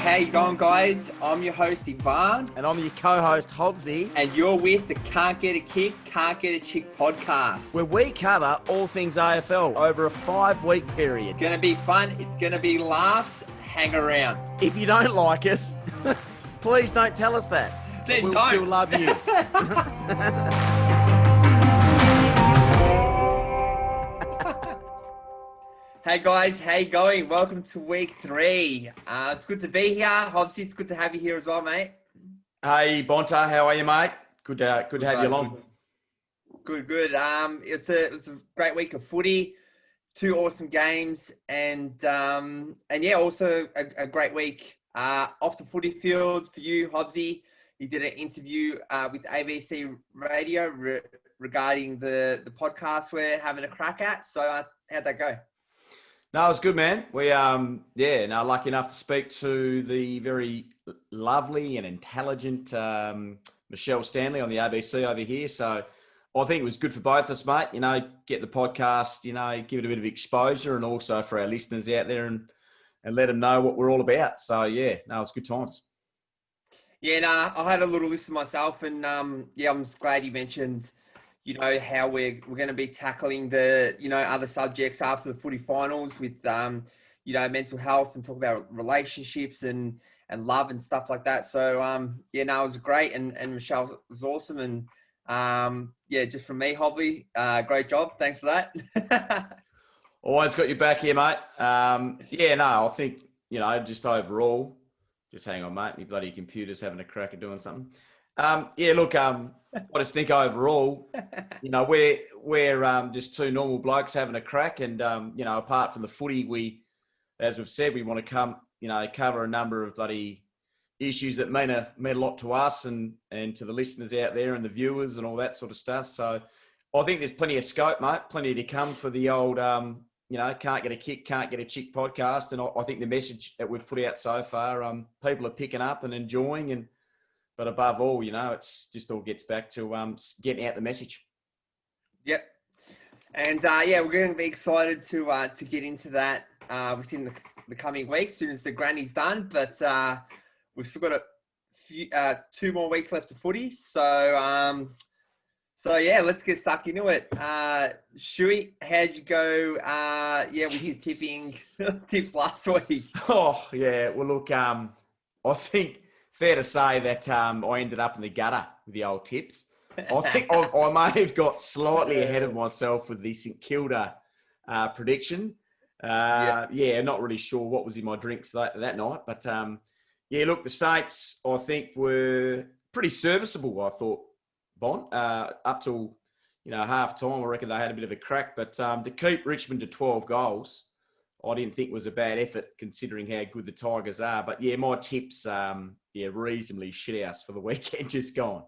how you going, guys? I'm your host, Ivan. And I'm your co-host, Hobley. And you're with the Can't Get a Kick, Can't Get a Chick podcast. Where we cover all things AFL over a 5-week period. It's going to be fun. It's going to be laughs. Hang around. If you don't like us, please don't tell us that. Then we'll don't. still love you. Hey guys, how you going? Welcome to week 3. It's good to be here. Hobbsy, it's good to have you here as well, mate. Hey, Bonta, how are you, mate? Good to have you along. Good. It's a great week of footy. 2 awesome games, and yeah, also a great week off the footy field for you, Hobbsy. You did an interview with ABC Radio regarding the podcast we're having a crack at. So how'd that go? No, it was good, man. We, lucky enough to speak to the very lovely and intelligent Michelle Stanley on the ABC over here. So I think it was good for both of us, mate. You know, get the podcast, give it a bit of exposure, and also for our listeners out there and let them know what we're all about. So, yeah, no, it was good times. Yeah, I had a little listen myself, and I'm just glad you mentioned, how we're going to be tackling the, other subjects after the footy finals with, mental health and talk about relationships and love and stuff like that. So, it was great. And Michelle was awesome. And, just from me, Hobley, great job. Thanks for that. Always got your back here, mate. I think, just overall, just hang on, mate. Your bloody computer's having a crack at doing something. I just think overall, we're just 2 normal blokes having a crack. And, apart from the footy, we, as we've said, we want to cover a number of bloody issues that mean a lot to us and to the listeners out there and the viewers and all that sort of stuff. So I think there's plenty of scope, mate, plenty to come for the old, Can't Get a Kick, Can't Get a Chick podcast. And I think the message that we've put out so far, people are picking up and enjoying. But above all, it's just all gets back to getting out the message. Yep. And, we're going to be excited to get into that within the coming weeks, as soon as the granny's done. But we've still got a few, 2 more weeks left of footy. So let's get stuck into it. Shuey, how'd you go with your tipping tips last week? Oh, yeah. Well, look, I think fair to say that I ended up in the gutter with the old tips. I think I may have got slightly ahead of myself with the St Kilda prediction. Not really sure what was in my drinks that night. But, the Saints, I think, were pretty serviceable, I thought, Bon. Up till, half-time, I reckon they had a bit of a crack. But to keep Richmond to 12 goals, I didn't think was a bad effort considering how good the Tigers are. But, my tips, reasonably shithouse for the weekend just gone.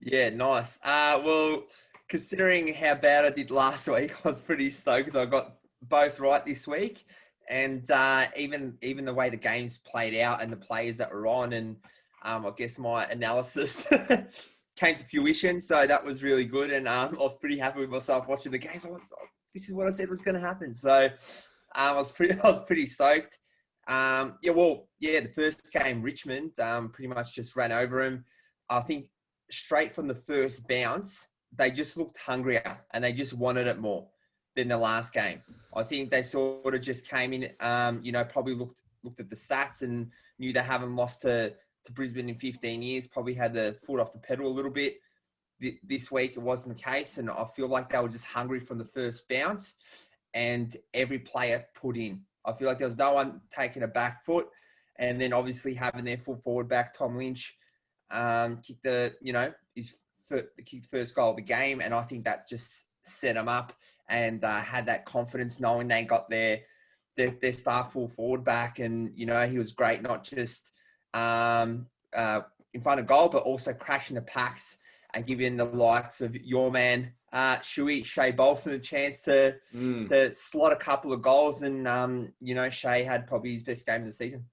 Yeah, nice. Well, considering how bad I did last week, I was pretty stoked. I got both right this week. And even the way the games played out and the players that were on, and I guess my analysis came to fruition. So that was really good. And I was pretty happy with myself watching the games. This is what I said was going to happen. So I was pretty stoked. The first game, Richmond, pretty much just ran over him. I think straight from the first bounce, they just looked hungrier and they just wanted it more than the last game. I think they sort of just came in, probably looked at the stats and knew they haven't lost to Brisbane in 15 years, probably had the foot off the pedal a little bit. This week, it wasn't the case. And I feel like they were just hungry from the first bounce and every player put in. I feel like there was no one taking a back foot. And then obviously having their full forward back, Tom Lynch, kicked the first goal of the game. And I think that just set them up and had that confidence knowing they got their star full forward back. And, he was great, not just in front of goal, but also crashing the packs and giving the likes of your man, Shea Bolton, a chance to slot a couple of goals. And, Shea had probably his best game of the season.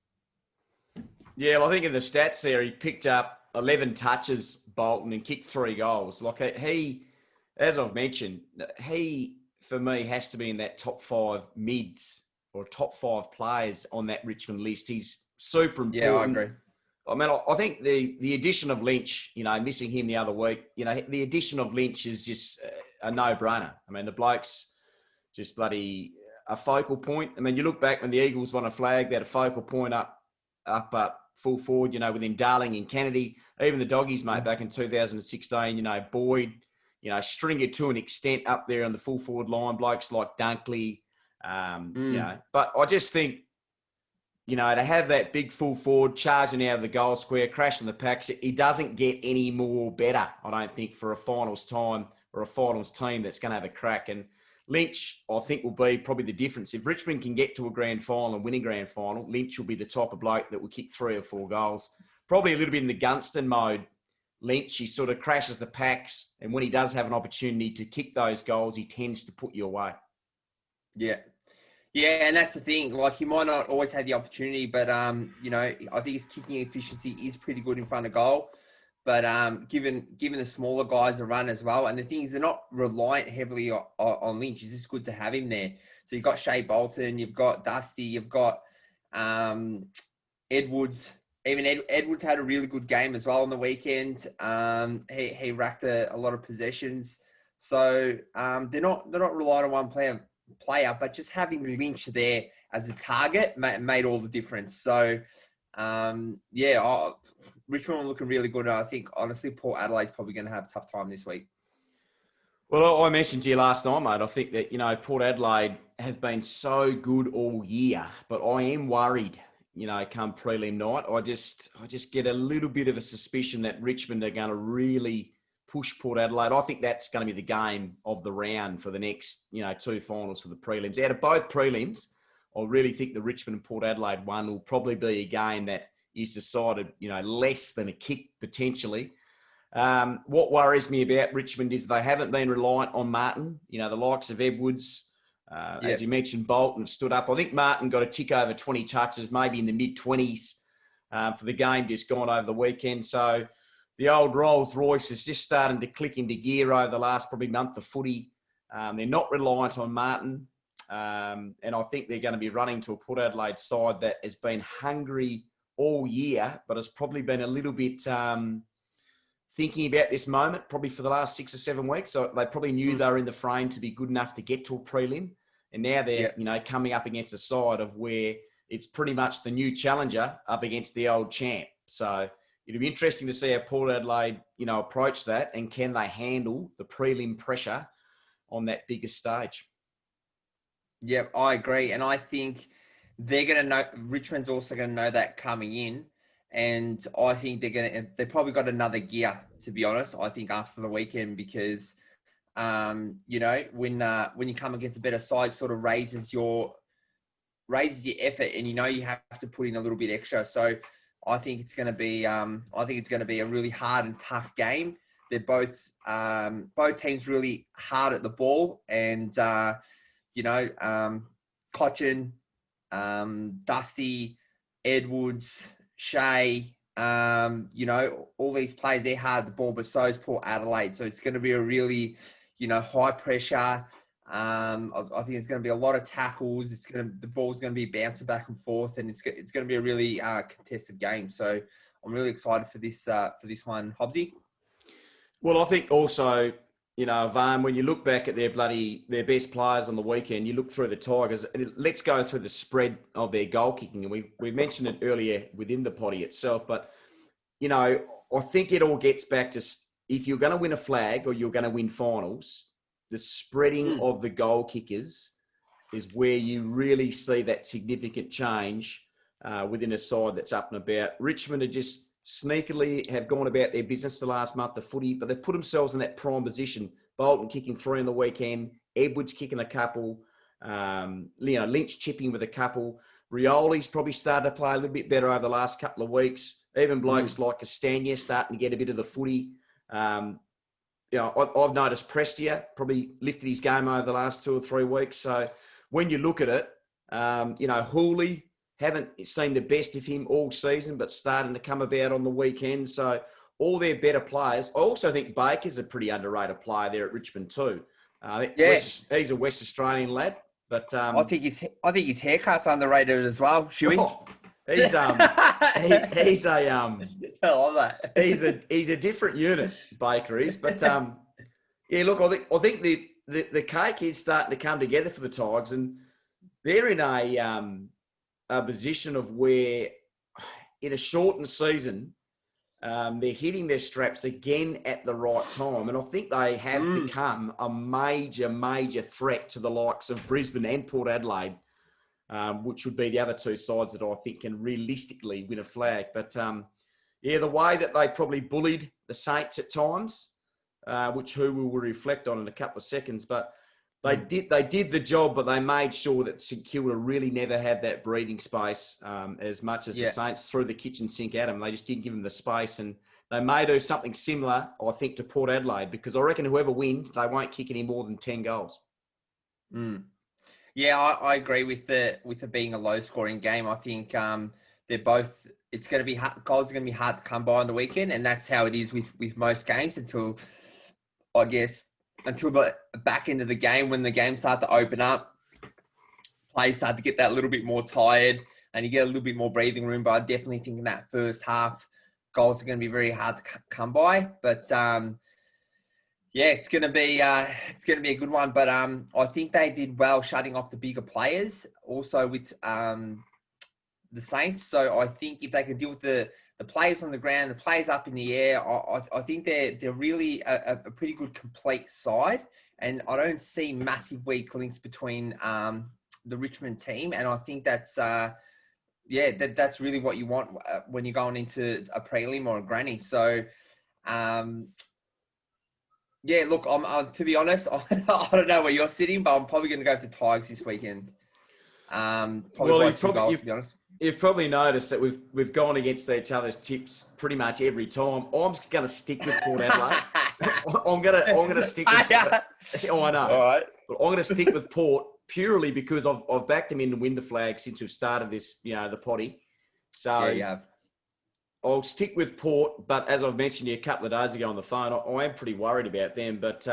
Yeah, well, I think in the stats there, he picked up 11 touches, Bolton, and kicked 3 goals. Like he, as I've mentioned, he, for me, has to be in that top 5 mids or top 5 players on that Richmond list. He's super important. Yeah, I agree. I mean, I think the addition of Lynch, missing him the other week, the addition of Lynch is just a no-brainer. I mean, the bloke's just bloody a focal point. I mean, you look back when the Eagles won a flag, they had a focal point up full forward, within Darling and Kennedy. Even the Doggies, mate, back in 2016, Boyd, Stringer to an extent up there on the full forward line, blokes like Dunkley, But I just think, to have that big full forward charging out of the goal square, crashing the packs, it doesn't get any more better, I don't think, for a finals time or a finals team that's going to have a crack. And Lynch, I think, will be probably the difference. If Richmond can get to a grand final and win a grand final, Lynch will be the type of bloke that will kick 3 or 4 goals. Probably a little bit in the Gunston mode. Lynch, he sort of crashes the packs, and when he does have an opportunity to kick those goals, he tends to put you away. Yeah. Yeah, and that's the thing. Like, he might not always have the opportunity, but, I think his kicking efficiency is pretty good in front of goal. But given the smaller guys a run as well, and the thing is, they're not reliant heavily on Lynch. It's just good to have him there. So you've got Shea Bolton, you've got Dusty, you've got Edwards. Even Edwards had a really good game as well on the weekend. He racked a lot of possessions. So they're not relying on one player, but just having Lynch there as a target made all the difference. So, Richmond are looking really good. I think, honestly, Port Adelaide's probably going to have a tough time this week. Well, I mentioned to you last night, mate, I think that, Port Adelaide have been so good all year, but I am worried, come prelim night. I just get a little bit of a suspicion that Richmond are going to really push Port Adelaide. I think that's going to be the game of the round for the next, 2 finals for the prelims. Out of both prelims, I really think the Richmond and Port Adelaide one will probably be a game that is decided, less than a kick potentially. What worries me about Richmond is they haven't been reliant on Martin. The likes of Edwards, as you mentioned, Bolton have stood up. I think Martin got a tick over 20 touches, maybe in the mid-20s for the game just gone over the weekend. So the old Rolls Royce is just starting to click into gear over the last probably month of footy. They're not reliant on Martin. And I think they're going to be running to a Port Adelaide side that has been hungry all year, but has probably been a little bit thinking about this moment probably for the last 6 or 7 weeks. So they probably knew they were in the frame to be good enough to get to a prelim. And now they're, coming up against a side of where it's pretty much the new challenger up against the old champ. So it'll be interesting to see how Port Adelaide, approach that, and can they handle the prelim pressure on that bigger stage. Yep, I agree. And I think they're going to know, Richmond's also going to know that coming in. And I think they've probably got another gear, to be honest, I think, after the weekend, because, when you come against a better side, sort of raises your effort, and you have to put in a little bit extra. So I think it's going to be a really hard and tough game. They're both teams really hard at the ball, and Cochin, Dusty, Edwards, Shea, all these players, they're hard at the ball, but so is Port Adelaide. So it's going to be a really, high pressure. I think it's going to be a lot of tackles. The ball's going to be bouncing back and forth, and it's going to be a really contested game. So I'm really excited for this one, Hobbsy. Well, I think also, Varn, when you look back at their best players on the weekend, you look through the Tigers. Let's go through the spread of their goal kicking, and we mentioned it earlier within the potty itself. But I think it all gets back to, if you're going to win a flag or you're going to win finals, the spreading of the goal kickers is where you really see that significant change within a side that's up and about. Richmond are just sneakily have gone about their business the last month of footy, but they've put themselves in that prime position. Bolton kicking 3 on the weekend, Edwards kicking a couple, Lynch chipping with a couple. Rioli's probably started to play a little bit better over the last couple of weeks. Even blokes like Castagna starting to get a bit of the footy. I've noticed Prestia probably lifted his game over the last 2 or 3 weeks. So when you look at it, Hobley, haven't seen the best of him all season, but starting to come about on the weekend. So all their better players. I also think Baker's a pretty underrated player there at Richmond too. He's a West Australian lad, but I think his haircut's underrated as well, Shuey. He's he's a I love that. he's a different unit, Baker is. But yeah, look, I think the cake is starting to come together for the Tigers, and they're in a position of where in a shortened season, they're hitting their straps again at the right time. And I think they have become a major threat to the likes of Brisbane and Port Adelaide, which would be the other two sides that I think can realistically win a flag. But yeah, the way that they probably bullied the Saints at times, which we will reflect on in a couple of seconds, but they did the job, but they made sure that St Kilda really never had that breathing space as much as the Saints threw the kitchen sink at them. They just didn't give them the space, and they may do something similar, I think, to Port Adelaide, because I reckon whoever wins, they won't kick any more than 10 goals. Yeah, I agree with it being a low scoring game. I think they're both. It's going to be goals are going to be hard to come by on the weekend, and that's how it is with most games until the back end of the game, when the games start to open up, players start to get that little bit more tired, and you get a little bit more breathing room. But I definitely think in that first half, goals are going to be very hard to come by. But yeah, it's going to be a good one. But I think they did well shutting off the bigger players, also with the Saints. So I think if they can deal with the players on the ground, the players up in the air, I think they're really a pretty good complete side. And I don't see massive weak links between the Richmond team. And I think that's that's really what you want when you're going into a prelim or a granny. So yeah, look, I'm to be honest, I don't know where you're sitting, but I'm probably going to go to Tigers this weekend. Probably by 2 goals, to be honest. You've probably noticed that we've gone against each other's tips pretty much every time. I'm just going to stick with Port Adelaide. I'm going to stick with. I know. All right. But I'm going to stick with Port purely because I've backed them in to win the flag since we've started this, the potty. So yeah, you have. I'll stick with Port, but as I've mentioned to you a couple of days ago on the phone, I am pretty worried about them. But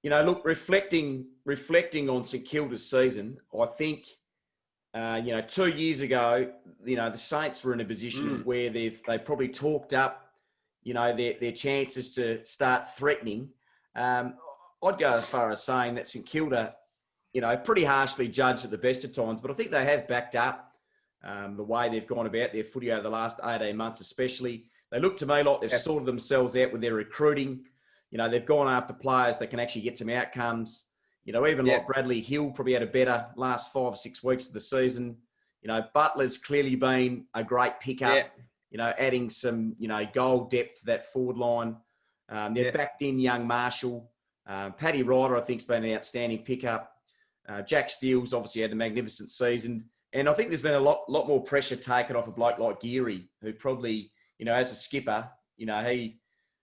look, reflecting on St Kilda's season, I think. 2 years ago, the Saints were in a position where they probably talked up, their chances to start threatening. I'd go as far as saying that St Kilda, pretty harshly judged at the best of times, but I think they have backed up the way they've gone about their footy over the last 18 months especially. They look to me like they've sorted themselves out with their recruiting. They've gone after players that can actually get some outcomes. Even like Bradley Hill probably had a better last 5 or 6 weeks of the season. Butler's clearly been a great pickup, adding some, goal depth to that forward line. They've backed in young Marshall. Paddy Ryder, I think, has been an outstanding pickup. Jack Steele's obviously had a magnificent season. And I think there's been a lot more pressure taken off a bloke like Geary, who probably, as a skipper,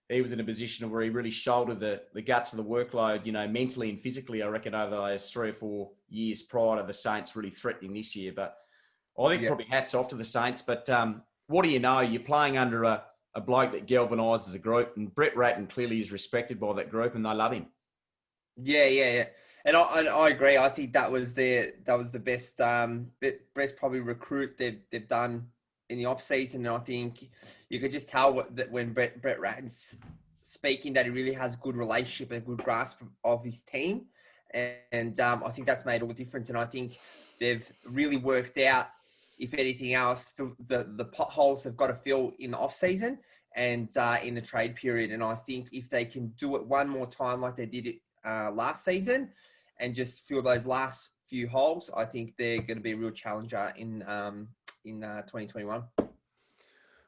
he was in a position where he really shouldered the guts of the workload, mentally and physically, I reckon, over those 3 or 4 years prior to the Saints really threatening this year. But I think probably hats off to the Saints. But what do you know? You're playing under a bloke that galvanises a group, and Brett Ratton clearly is respected by that group, and they love him. Yeah. And I agree. I think that was the best probably recruit they've done in the off season. And I think you could just tell that when Brett Ratton's speaking, that he really has a good relationship and a good grasp of his team. And I think that's made all the difference. And I think they've really worked out, if anything else, the potholes they've got to fill in the off season and in the trade period. And I think if they can do it one more time like they did it last season and just fill those last few holes, I think they're going to be a real challenger in 2021.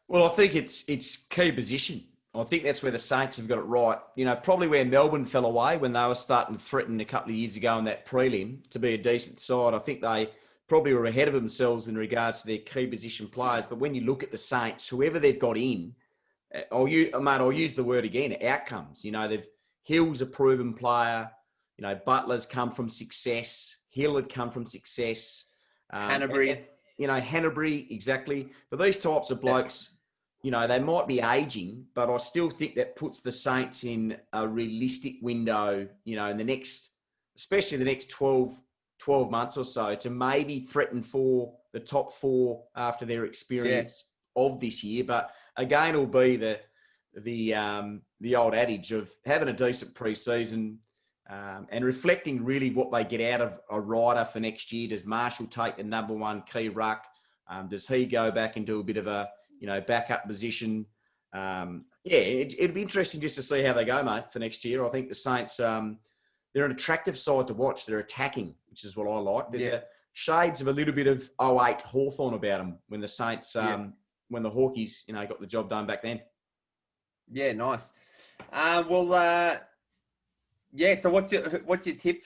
Well, I think it's key position. I think that's where the Saints have got it right. Probably where Melbourne fell away when they were starting to threaten a couple of years ago in that prelim to be a decent side. I think they probably were ahead of themselves in regards to their key position players. But when you look at the Saints, whoever they've got in, I'll use the word again, outcomes. Hill's a proven player. Butler's come from success. Hill had come from success. Hanbury. Hanbury, exactly. But these types of blokes, they might be aging, but I still think that puts the Saints in a realistic window, in especially the next 12 months or so, to maybe threaten for the top four after their experience of this year. But again, it'll be the old adage of having a decent pre-season and reflecting really what they get out of a rider for next year. Does Marshall take the number one key ruck? Does he go back and do a bit of a backup position? It'd be interesting just to see how they go, mate, for next year. I think the Saints, they're an attractive side to watch. They're attacking, which is what I like. There's shades of a little bit of '08 Hawthorn about them when the Saints, when the Hawkies, got the job done back then. Yeah, nice. So what's your tip,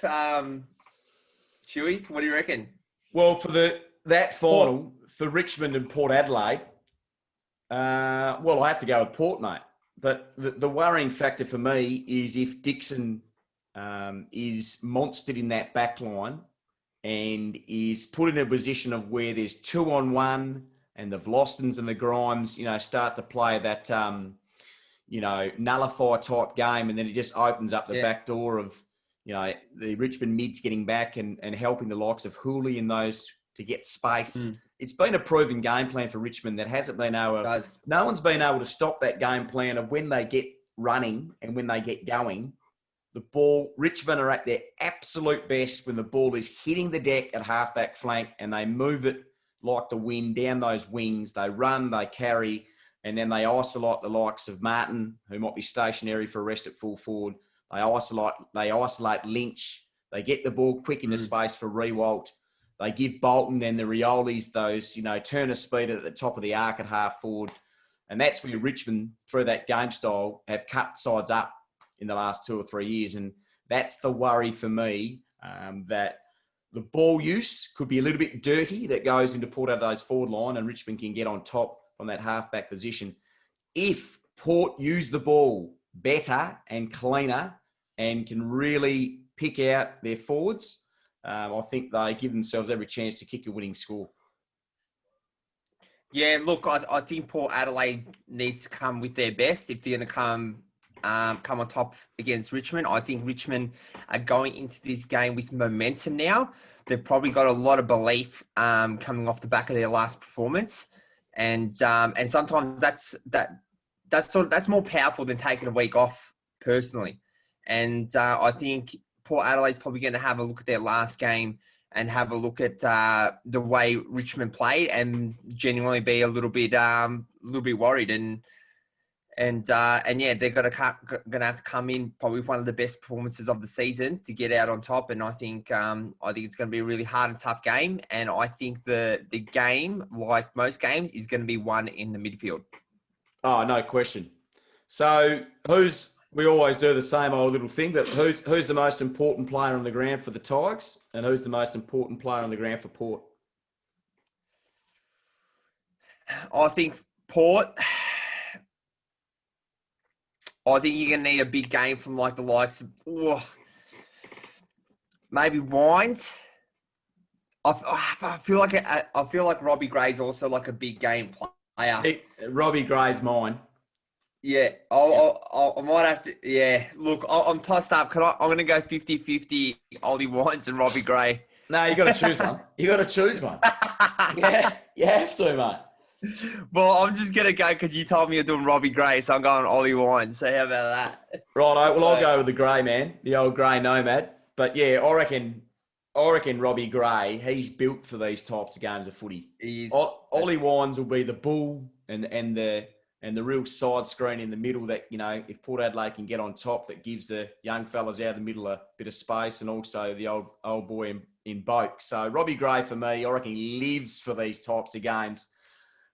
Chewies? What do you reckon? Well, for that final for Richmond and Port Adelaide, I have to go with Port, mate. But the worrying factor for me is if Dixon is monstered in that back line and is put in a position of where there's 2-on-1 and the Vlostons and the Grimes, start to play that, nullify type game, and then it just opens up the back door of, the Richmond mids getting back and helping the likes of Hobley and those to get space. It's been a proven game plan for Richmond that hasn't been able to, no one's been able to stop that game plan of when they get running and when they get going. The ball, Richmond are at their absolute best when the ball is hitting the deck at halfback flank and they move it like the wind down those wings. They run, they carry, and then they isolate the likes of Martin, who might be stationary for a rest at full forward. They isolate Lynch. They get the ball quick into space for Rewalt. They give Bolton and the Riolis those, turn of speed at the top of the arc at half forward. And that's where Richmond, through that game style, have cut sides up in the last 2 or 3 years. And that's the worry for me, that the ball use could be a little bit dirty that goes into Port Adelaide's forward line and Richmond can get on top from that halfback position. If Port use the ball better and cleaner and can really pick out their forwards, I think they give themselves every chance to kick a winning score. Yeah, look, I think Port Adelaide needs to come with their best if they're going to come on top against Richmond. I think Richmond are going into this game with momentum now. They've probably got a lot of belief coming off the back of their last performance, and sometimes that's more powerful than taking a week off personally. And I think Port Adelaide's probably going to have a look at their last game and have a look at the way Richmond played and genuinely be a little bit worried. And they're going to have to come in probably one of the best performances of the season to get out on top. And I think it's going to be a really hard and tough game. And I think the game, like most games, is going to be won in the midfield. Oh, no question. So we always do the same old little thing, but who's the most important player on the ground for the Tigers and who's the most important player on the ground for Port? I think Port... I think you're going to need a big game from like the likes of maybe Wines. I feel like Robbie Gray's also like a big game player. Robbie Gray's mine. Yeah, I might have to. Yeah, look, I'm tossed up. I'm going to go 50-50 Ollie Wines and Robbie Gray. No, you got to choose one. Yeah, you have to, mate. Well, I'm just going to go because you told me you're doing Robbie Gray, so I'm going Ollie Wine. So how about that? Righto. Well, I'll go with the Gray man, the old Gray nomad. But yeah, I reckon Robbie Gray, he's built for these types of games of footy. He is. Ollie Wines will be the bull and the real side screen in the middle that, if Port Adelaide can get on top, that gives the young fellas out of the middle a bit of space, and also the old boy in Boak. So Robbie Gray, for me, I reckon he lives for these types of games.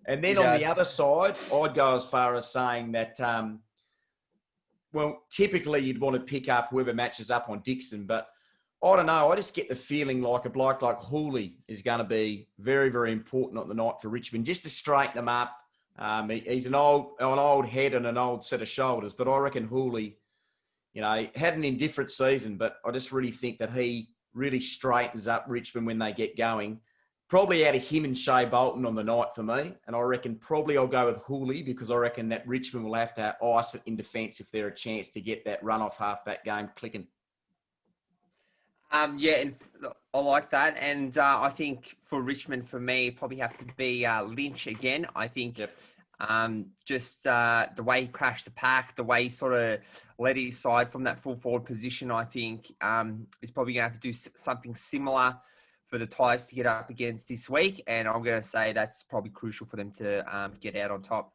And then on the other side, I'd go as far as saying that, typically you'd want to pick up whoever matches up on Dixon, but I don't know. I just get the feeling like a bloke like Hooley is going to be very, very important on the night for Richmond, just to straighten them up. He's an old head and an old set of shoulders, but I reckon Hooley, had an indifferent season, but I just really think that he really straightens up Richmond when they get going. Probably out of him and Shea Bolton on the night for me. And I reckon probably I'll go with Hooley because I reckon that Richmond will have to ice it in defence if they're a chance to get that run-off halfback game clicking. And I like that. And I think for Richmond, for me, probably have to be Lynch again. I think just the way he crashed the pack, the way he sort of led his side from that full forward position, I think is probably going to have to do something similar for the Tigers to get up against this week. And I'm going to say that's probably crucial for them to get out on top.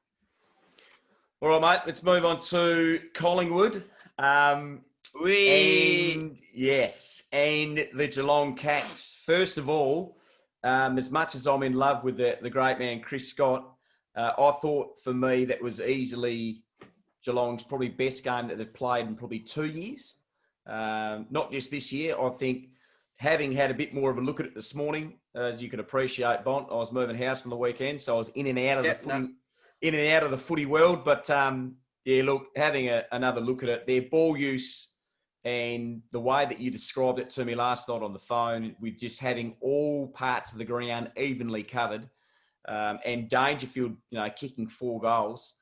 All right, mate, let's move on to Collingwood. And the Geelong Cats. First of all, as much as I'm in love with the great man, Chris Scott, I thought for me that was easily Geelong's probably best game that they've played in probably 2 years. Not just this year. I think having had a bit more of a look at it this morning, as you can appreciate, Bont, I was moving house on the weekend, so I was in and out of the footy world. But look, having another look at it, their ball use and the way that you described it to me last night on the phone, with just having all parts of the ground evenly covered, and Dangerfield, kicking 4 goals,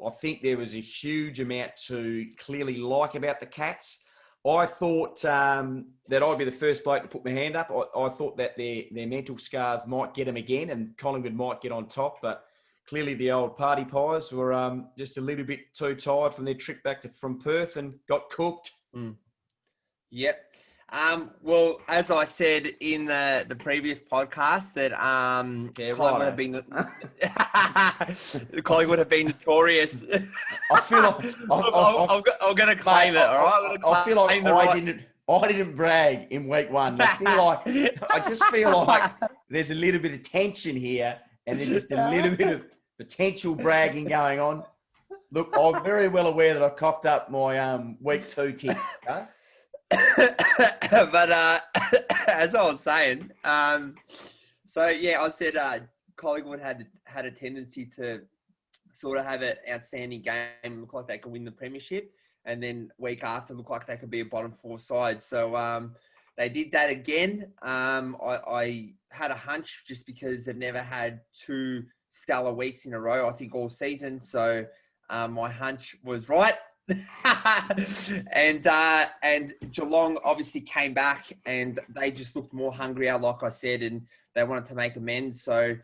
I think there was a huge amount to clearly like about the Cats. I thought that I'd be the first bloke to put my hand up. I thought that their mental scars might get them again and Collingwood might get on top, but clearly the old party pies were just a little bit too tired from their trip back from Perth and got cooked. Yep. Well, as I said in the previous podcast, that Collingwood have been notorious. I feel like I'm going to claim it. All right. I feel like I didn't brag in week 1. I just feel like there's a little bit of tension here, and there's just a little bit of potential bragging going on. Look, I'm very well aware that I cocked up my week 2 tips. Okay? But as I was saying, I said Collingwood had a tendency to sort of have an outstanding game, look like they could win the premiership, and then week after look like they could be a bottom 4 side. So they did that again. I had a hunch just because they've never had 2 stellar weeks in a row, I think, all season. So my hunch was right. and Geelong obviously came back and they just looked more hungrier, like I said, and they wanted to make amends. So,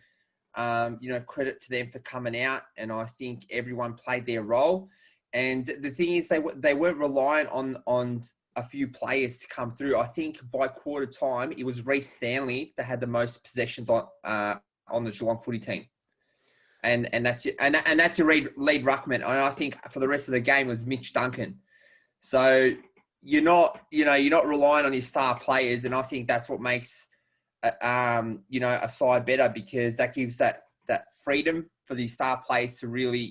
credit to them for coming out. And I think everyone played their role. And the thing is, they weren't reliant on a few players to come through. I think by quarter time, it was Reece Stanley that had the most possessions on the Geelong footy team. And that's it. And that's your lead ruckman. And I think for the rest of the game was Mitch Duncan. So you're not relying on your star players, and I think that's what makes a side better, because that gives that freedom for the star players to really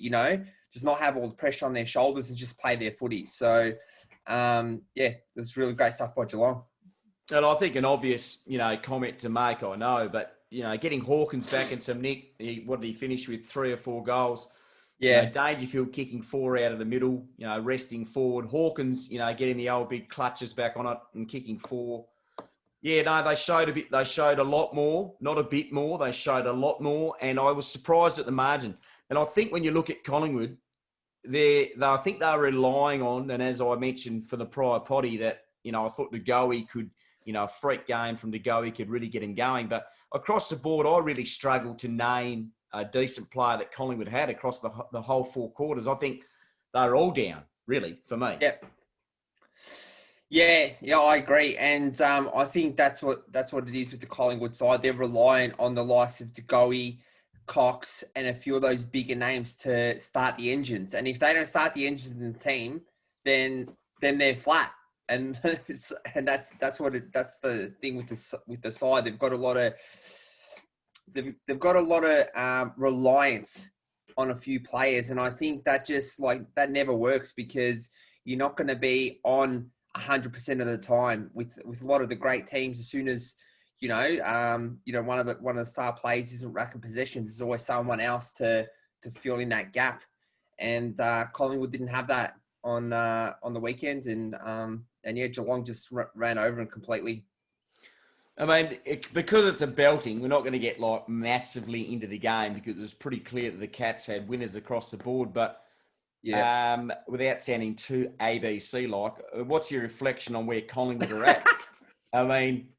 just not have all the pressure on their shoulders and just play their footy. So it's really great stuff by Geelong. And I think an obvious comment to make, I know, but getting Hawkins back into Nick, what did he finish with? 3 or 4 goals. Yeah. Dangerfield kicking 4 out of the middle, resting forward. Hawkins, getting the old big clutches back on it and kicking 4. Yeah, no, they showed a bit. They showed a lot more, not a bit more. They showed a lot more, and I was surprised at the margin. And I think when you look at Collingwood, I think they're relying on, and as I mentioned for the prior potty, that I thought De Goey could, a freak game from De Goey could really get him going. But across the board, I really struggled to name a decent player that Collingwood had across the whole 4 quarters. I think they're all down, really, for me. Yep. Yeah, I agree. And I think that's what it is with the Collingwood side. They're reliant on the likes of De Goey, Cox, and a few of those bigger names to start the engines. And if they don't start the engines in the team, then they're flat. And that's the thing with the side. They've got a lot of reliance on a few players, and I think that just that never works, because you're not going to be on 100% of the time with a lot of the great teams. As soon as one of the star players isn't racking possessions, there's always someone else to fill in that gap. And Collingwood didn't have that on the weekend, and Geelong just ran over him completely. I mean, because it's a belting, we're not going to get massively into the game, because it was pretty clear that the Cats had winners across the board. But without sounding too ABC what's your reflection on where Collingwood are at? I mean,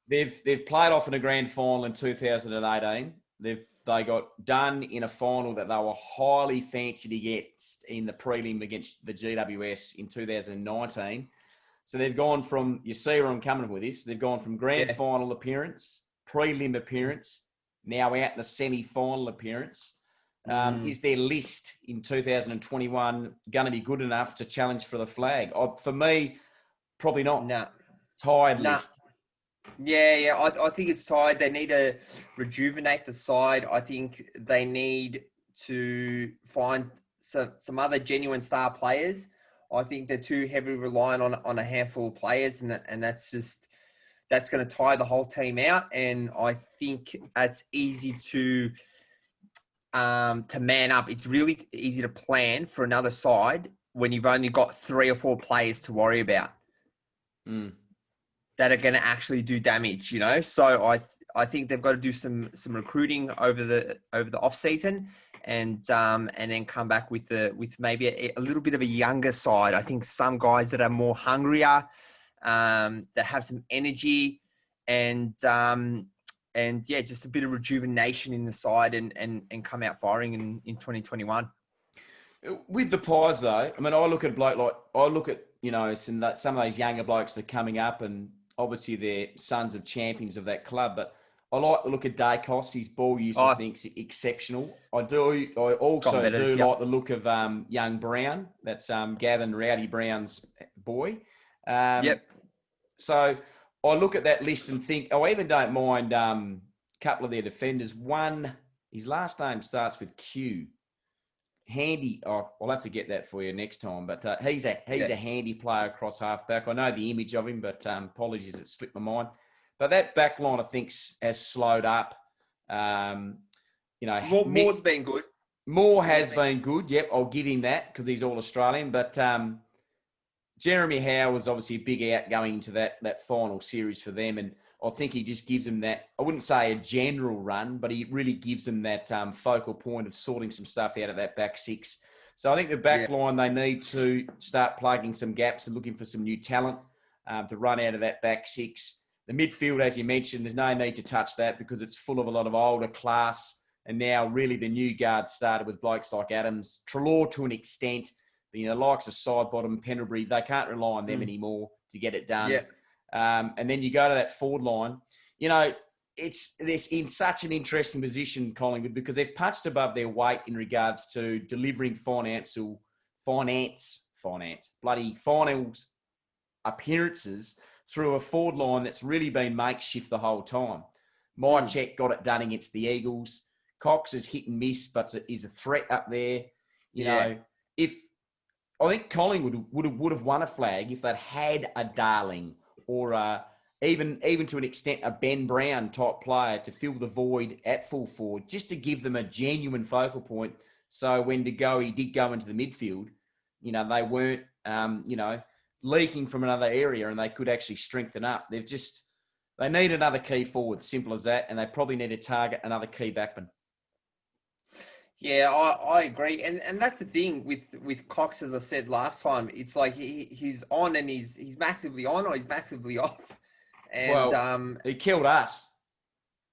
They've played off in a grand final in 2018. They got done in a final that they were highly fancied against in the prelim against the GWS in 2019. So they've gone from, you see where I'm coming with this, they've gone from grand final appearance, prelim appearance, now out in the semi-final appearance. Is their list in 2021 going to be good enough to challenge for the flag? For me, probably not. No. Tired list. Yeah. I think it's tired. They need to rejuvenate the side. I think they need to find some other genuine star players. I think they're too heavily reliant on a handful of players, and that's going to tire the whole team out. And I think it's easy to man up. It's really easy to plan for another side when you've only got 3 or 4 players to worry about that are going to actually do damage. So I think they've got to do some recruiting over the off season, and then come back with maybe a little bit of a younger side. I think some guys that are more hungrier, that have some energy, and just a bit of rejuvenation in the side, and come out firing in 2021. With the Pies, though, I mean, I look at a bloke some of those younger blokes that are coming up, and obviously they're sons of champions of that club. But I like to look at Dacos. His ball use, I think, is exceptional. I also do like the look of young Brown. That's Gavin Rowdy Brown's boy. So I look at that list and think, I even don't mind a couple of their defenders. One, his last name starts with Q. Handy. I'll have to get that for you next time. But he's a handy player across halfback. I know the image of him, but apologies, it slipped my mind. But that back line, I think, has slowed up. Moore's been good. Moore has been good. Yep, I'll give him that because he's all Australian. But Jeremy Howe was obviously a big out going into that final series for them, and I think he just gives them that, I wouldn't say a general run, but he really gives them that focal point of sorting some stuff out of that back six. So I think the back line, they need to start plugging some gaps and looking for some new talent to run out of that back six. The midfield, as you mentioned, there's no need to touch that because it's full of a lot of older class. And now really the new guard started with blokes like Adams, Treloar to an extent, but, the likes of Sidebottom, Pendlebury, they can't rely on them anymore to get it done. And then you go to that forward line. It's in such an interesting position, Collingwood, because they've punched above their weight in regards to delivering finals appearances through a forward line that's really been makeshift the whole time. Mychek got it done against the Eagles. Cox is hit and miss, but is a threat up there. If I think Collingwood would have won a flag if they'd had a Darling or even to an extent a Ben Brown type player to fill the void at full forward, just to give them a genuine focal point. So when he did go into the midfield, they weren't leaking from another area, and they could actually strengthen up. They need another key forward, simple as that, and they probably need to target another key backman. Yeah, I agree, and that's the thing with Cox. As I said last time, it's like he's on and he's massively on or he's massively off, and he killed us.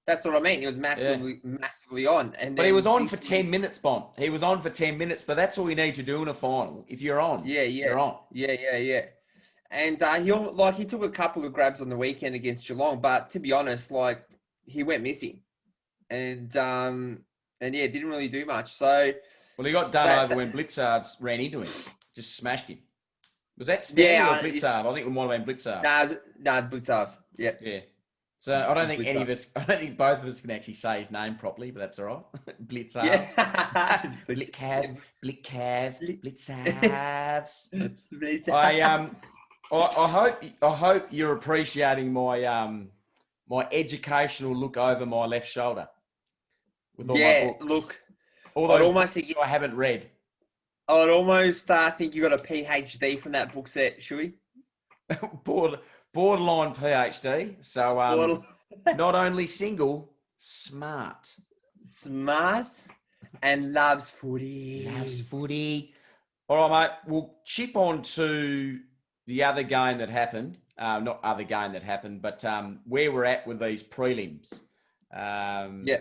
That's what I mean. He was massively on, but he was on for 10 minutes, Bond. He was on for 10 minutes, but that's all you need to do in a final. If you're on, you're on. Yeah. And he took a couple of grabs on the weekend against Geelong, but to be honest, he went missing, and didn't really do much. So, well, he got done over when Blitzards ran into him, just smashed him. Was that Stanley or Blitzard? I think it might have been Blitzard. No, it's Blitzard. Yeah. Yeah. So I don't think I don't think both of us can actually say his name properly, but that's all right. Blitzard. Yeah. Blitzard. I hope you're appreciating my my educational look over my left shoulder with all my books. Look, although I haven't read. I'd almost think you got a PhD from that book set, Shuey. Borderline PhD. So not only single, smart. Smart and loves footy. All right, mate. We'll chip on to the other game that happened. not other game that happened, but where we're at with these prelims. Yeah.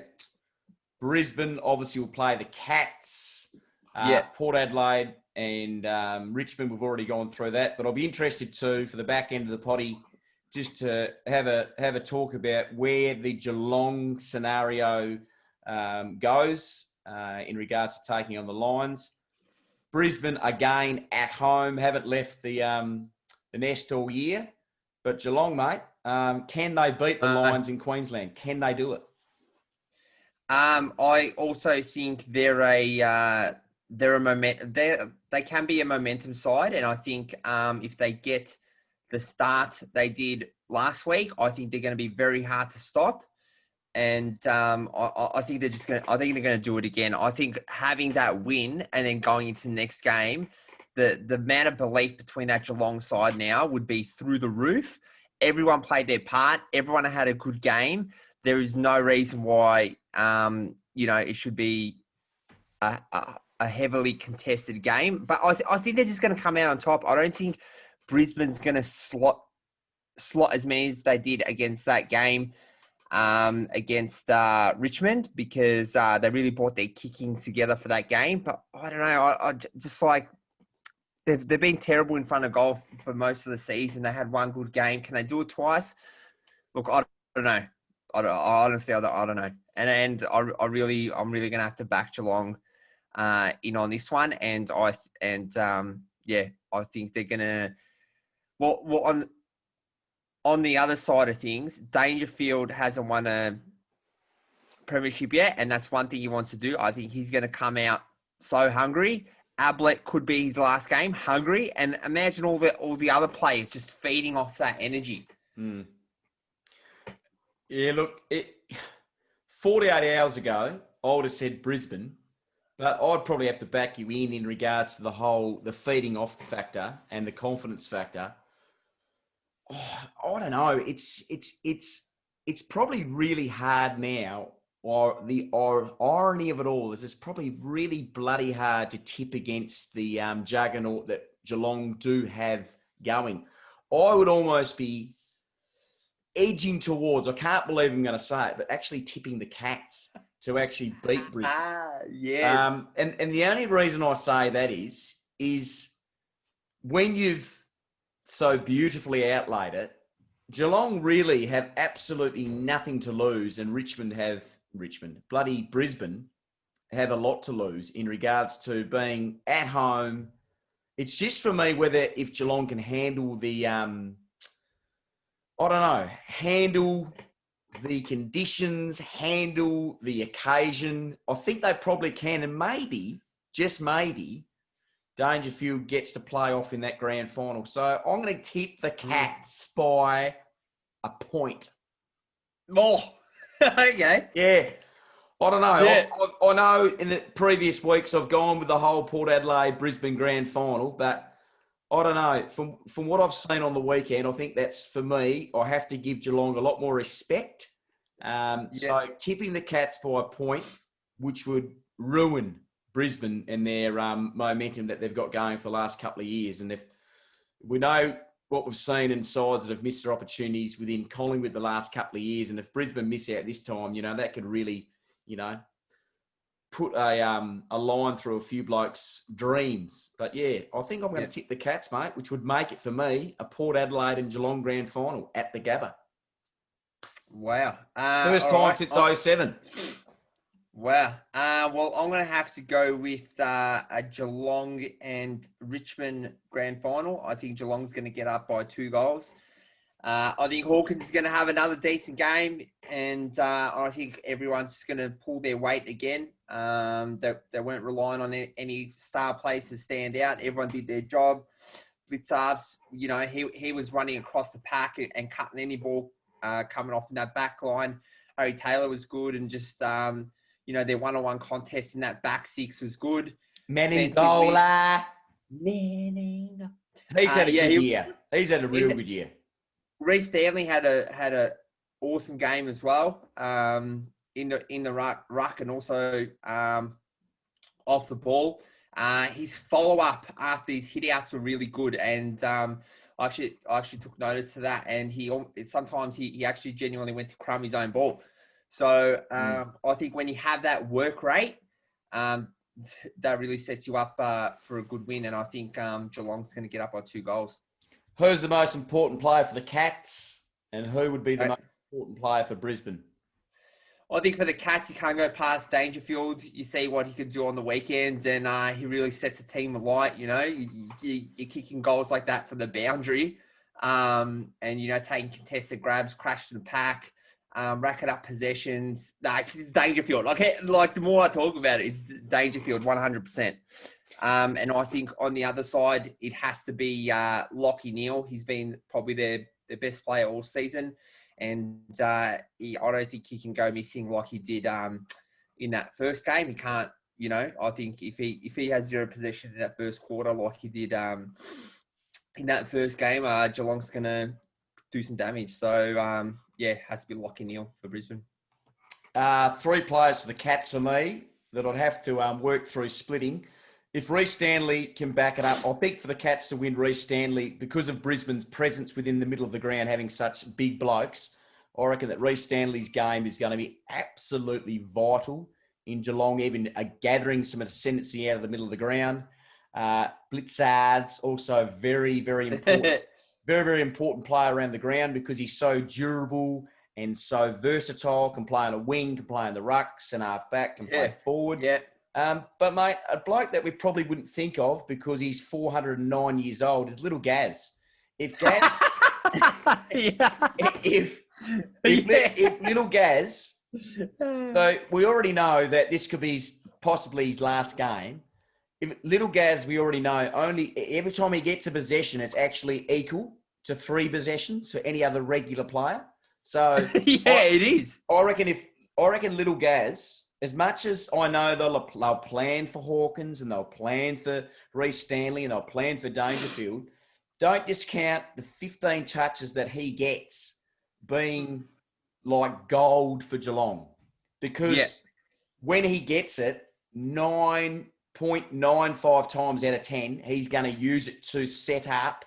Brisbane obviously will play the Cats. Yeah. Port Adelaide and Richmond, we've already gone through that. But I'll be interested too for the back end of the potty, just to have a talk about where the Geelong scenario goes in regards to taking on the Lions. Brisbane again at home, haven't left the nest all year. But Geelong, mate, can they beat the Lions in Queensland? Can they do it? I also think they can be a momentum side, and I think if they get the start they did last week, I think they're going to be very hard to stop. And I think they're going to do it again. I think having that win and then going into the next game, the amount of belief between that Geelong side now would be through the roof. Everyone played their part. Everyone had a good game. There is no reason why, it should be a heavily contested game. But I think they're just going to come out on top. I don't think Brisbane's going to slot as many as they did against that game against Richmond, because they really brought their kicking together for that game. But I don't know. I just like they've been terrible in front of goal for most of the season. They had one good game. Can they do it twice? Look, I don't know. I honestly don't know. And I'm really gonna have to back Geelong in on this one. And I think they're gonna. Well, on the other side of things, Dangerfield hasn't won a premiership yet, and that's one thing he wants to do. I think he's going to come out so hungry. Ablett could be his last game, hungry, and imagine all the other players just feeding off that energy. Mm. Yeah, look, 48 hours ago, I would have said Brisbane, but I'd probably have to back you in regards to the feeding off factor and the confidence factor. Oh, I don't know. It's probably really hard now, or the irony of it all is it's probably really bloody hard to tip against the juggernaut that Geelong do have going. I would almost be edging towards, I can't believe I'm going to say it, but actually tipping the Cats to actually beat Brisbane. Yes. And the only reason I say that is when you've so beautifully outlaid it, Geelong really have absolutely nothing to lose, and Brisbane have a lot to lose in regards to being at home. It's just for me whether if Geelong can handle the, handle the conditions, handle the occasion. I think they probably can, and maybe, just maybe, Dangerfield gets to play off in that grand final. So I'm going to tip the Cats by a point. Oh, okay. Yeah. I don't know. Yeah. I know in the previous weeks I've gone with the whole Port Adelaide Brisbane grand final, but I don't know. From what I've seen on the weekend, I think that's, for me, I have to give Geelong a lot more respect. So tipping the Cats by a point, which would ruin Brisbane and their momentum that they've got going for the last couple of years. And if we know what we've seen in sides that have missed their opportunities within Collingwood the last couple of years, and if Brisbane miss out this time, that could really, put a line through a few blokes' dreams. But yeah, I think I'm going to tip the Cats, mate, which would make it for me a Port Adelaide and Geelong grand final at the Gabba. Wow. First time since 07. Wow. Well, I'm going to have to go with a Geelong and Richmond grand final. I think Geelong's going to get up by 2 goals. I think Hawkins is going to have another decent game, and I think everyone's just going to pull their weight again. They weren't relying on any star players to stand out. Everyone did their job. Blitzarves, he was running across the pack and cutting any ball coming off in that back line. Harry Taylor was good, and just their one-on-one contest in that back six was good. Manning. He's had a good year. He's had a real good year. Reece Stanley had a awesome game as well in the ruck and also off the ball. His follow-up after his hit-outs were really good, and I I actually took notice to that, and sometimes he actually genuinely went to crumb his own ball. So I think when you have that work rate, that really sets you up for a good win. And I think Geelong's going to get up by 2 goals. Who's the most important player for the Cats, and who would be the most important player for Brisbane? I think for the Cats, you can't go past Dangerfield. You see what he could do on the weekend, and he really sets a team alight. You know, you're kicking goals like that from the boundary, and taking contested grabs, crash to the pack, racking up possessions. It's Dangerfield. Like the more I talk about it, it's Dangerfield 100%. And I think on the other side, it has to be Lachie Neale. He's been probably their best player all season. And I don't think he can go missing like he did in that first game. He can't, I think if he has 0 possession in that first quarter like he did in that first game, Geelong's going to do some damage. So, it has to be Lachie Neale for Brisbane. 3 players for the Cats for me that I'd have to work through splitting. If Reece Stanley can back it up, I think for the Cats to win, Reece Stanley, because of Brisbane's presence within the middle of the ground, having such big blokes, I reckon that Reece Stanley's game is going to be absolutely vital in Geelong, even gathering some ascendancy out of the middle of the ground. Blitzard's also very, very important. Very, very important player around the ground because he's so durable and so versatile, can play on a wing, can play on the rucks and half back, can play forward. Yeah. But, mate, a bloke that we probably wouldn't think of because he's 409 years old is little Gaz. If Gaz... if little Gaz... So we already know that this could be possibly his last game. If little Gaz, we already know, only every time he gets a possession, it's actually equal to 3 possessions for any other regular player. So... it is. I reckon little Gaz... As much as I know they'll plan for Hawkins and they'll plan for Reece Stanley and they'll plan for Dangerfield, don't discount the 15 touches that he gets being like gold for Geelong. Because when he gets it, 9.95 times out of 10, he's going to use it to set up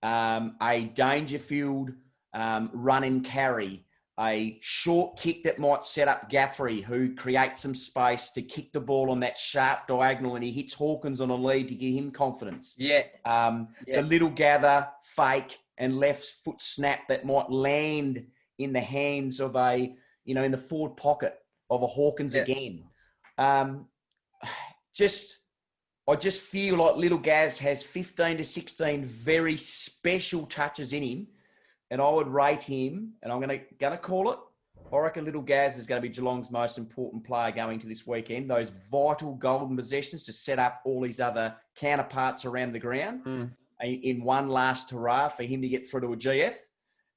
a Dangerfield run and carry, a short kick that might set up Guthrie, who creates some space to kick the ball on that sharp diagonal, and he hits Hawkins on a lead to give him confidence. The little gather, fake, and left foot snap that might land in the hands of in the forward pocket of a Hawkins again. I just feel like little Gaz has 15 to 16 very special touches in him. And I would rate him, and I'm gonna call it. I reckon little Gaz is going to be Geelong's most important player going to this weekend. Those vital golden possessions to set up all his other counterparts around the ground in one last hurrah for him to get through to a GF.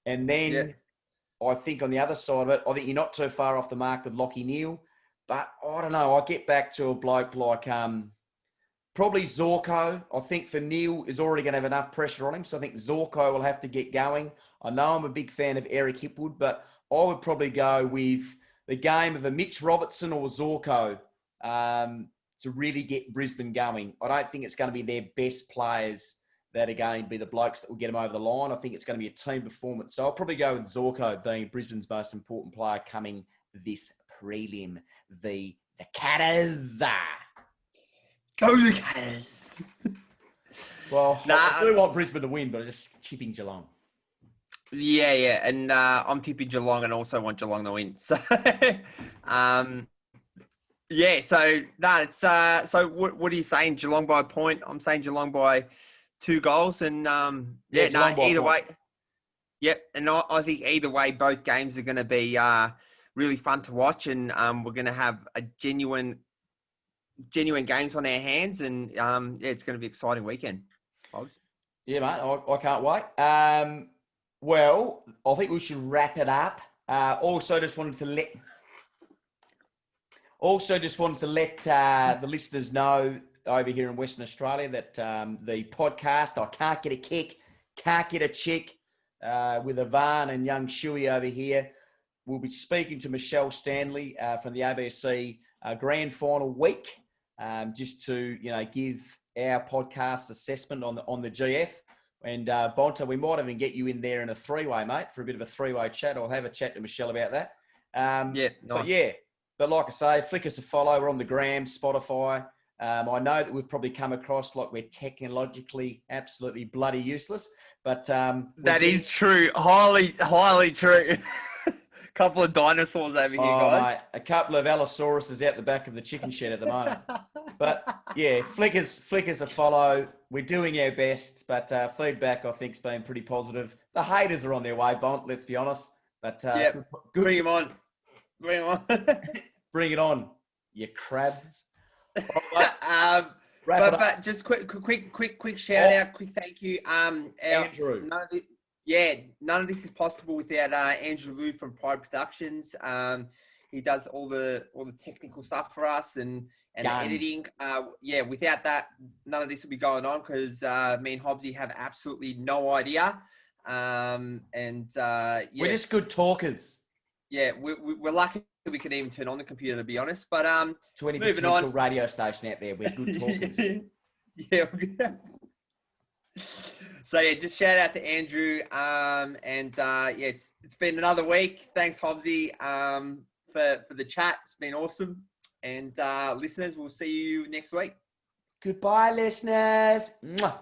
And then I think on the other side of it, I think you're not too far off the mark with Lachie Neale. But I don't know. I get back to a bloke like probably Zorko. I think for Neale is already going to have enough pressure on him. So I think Zorko will have to get going. I know I'm a big fan of Eric Hipwood, but I would probably go with the game of a Mitch Robertson or Zorko to really get Brisbane going. I don't think it's going to be their best players that are going to be the blokes that will get them over the line. I think it's going to be a team performance. So I'll probably go with Zorko being Brisbane's most important player coming this prelim. The Catters. Go the Catters. Well, I do want Brisbane to win, but I'm just tipping Geelong. Yeah. And I'm tipping Geelong and also want Geelong to win. So, so what are you saying? Geelong by a point? I'm saying Geelong by 2 goals. And either way. Yep. And I think either way, both games are going to be really fun to watch. And we're going to have a genuine games on our hands. And it's going to be an exciting weekend. Yeah, mate. I can't wait. Well, I think we should wrap it up. Also, just wanted to let the listeners know over here in Western Australia that the podcast, I Can't Get a Kick, Can't Get a Chick, with Ivan and young Shuey over here. We'll be speaking to Michelle Stanley from the ABC Grand Final week, just to give our podcast assessment on the GF. And Bonta, we might even get you in there in a three-way, mate, for a bit of a three-way chat. I'll have a chat to Michelle about that. Yeah, nice. But like I say, flick us a follow. We're on the gram, Spotify. I know that we've probably come across like we're technologically absolutely bloody useless, but that is true. Highly true. Couple of dinosaurs over here, guys. Mate, a couple of Allosauruses out the back of the chicken shed at the moment. But yeah, flick us a follow. We're doing our best, but feedback I think's been pretty positive. The haters are on their way, Bont. Let's be honest. But good. Bring them on. Bring it on, you crabs. But just quick shout out, quick thank you. Andrew. None of this is possible without Andrew Liu from Pride Productions. He does all the technical stuff for us and the editing. Without that, none of this would be going on because me and Hobbsy have absolutely no idea. We're just good talkers. Yeah, we're lucky we can even turn on the computer, to be honest. But to any moving potential on. radio station out there, we're good talkers. Yeah. So just shout out to Andrew. It's been another week. Thanks, Hobbsy, for the chat. It's been awesome. And listeners, we'll see you next week. Goodbye, listeners. Mwah.